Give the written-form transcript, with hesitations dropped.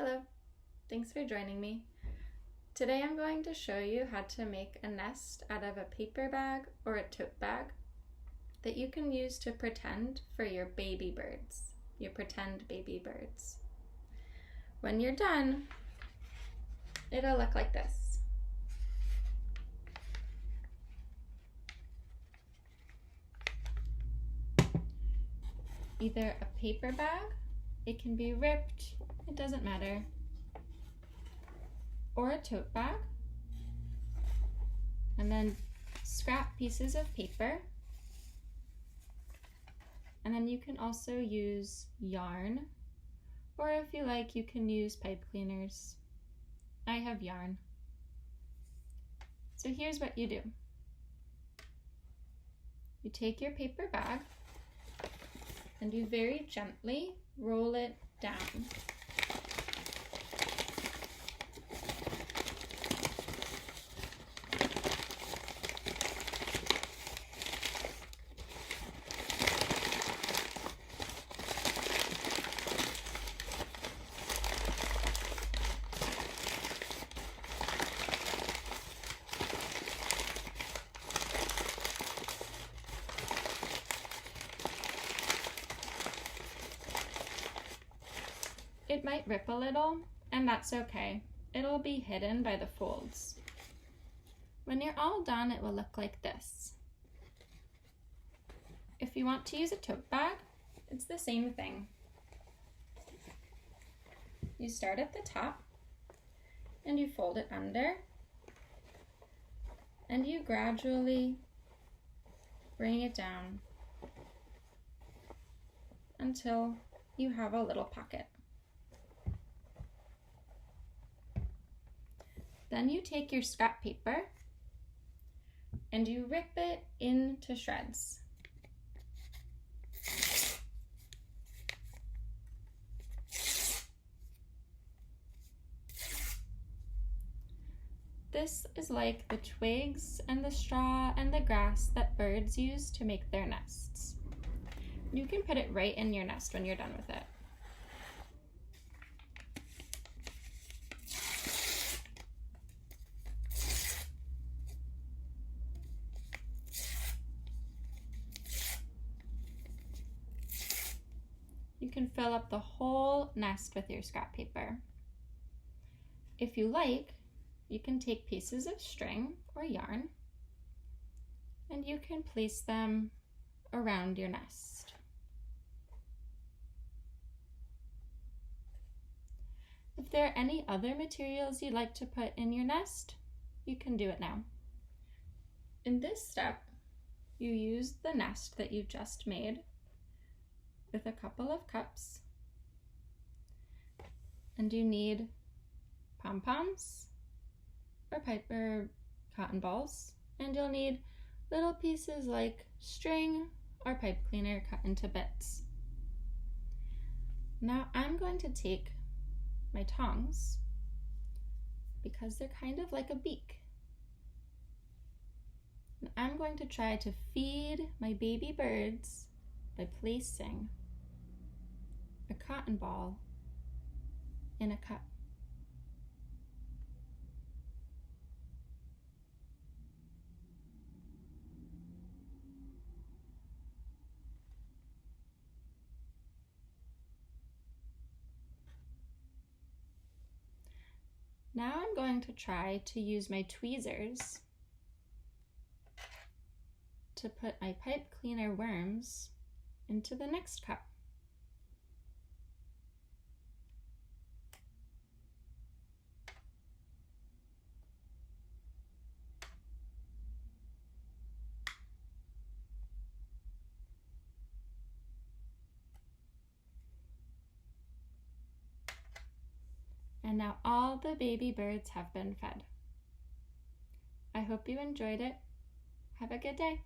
Hello, thanks for joining me. Today I'm going to show you how to make a nest out of a paper bag or a tote bag that you can use to pretend for your baby birds, your pretend baby birds. When you're done, it'll look like this. Either a paper bag, it can be ripped, it doesn't matter, or a tote bag, and then scrap pieces of paper, and then you can also use yarn, or if you like, you can use pipe cleaners. I have yarn. So here's what you do. You take your paper bag and you very gently roll it down. It might rip a little, and that's okay. It'll be hidden by the folds. When you're all done, it will look like this. If you want to use a tote bag, it's the same thing. You start at the top, and you fold it under, and you gradually bring it down until you have a little pocket. Then you take your scrap paper and you rip it into shreds. This is like the twigs and the straw and the grass that birds use to make their nests. You can put it right in your nest when you're done with it. You can fill up the whole nest with your scrap paper. If you like, you can take pieces of string or yarn and you can place them around your nest. If there are any other materials you'd like to put in your nest, you can do it now. In this step, you use the nest that you just made with a couple of cups, and you need pom-poms or cotton balls, and you'll need little pieces like string or pipe cleaner cut into bits. Now I'm going to take my tongs because they're kind of like a beak. And I'm going to try to feed my baby birds by placing a cotton ball in a cup. Now I'm going to try to use my tweezers to put my pipe cleaner worms into the next cup. And now all the baby birds have been fed. I hope you enjoyed it. Have a good day.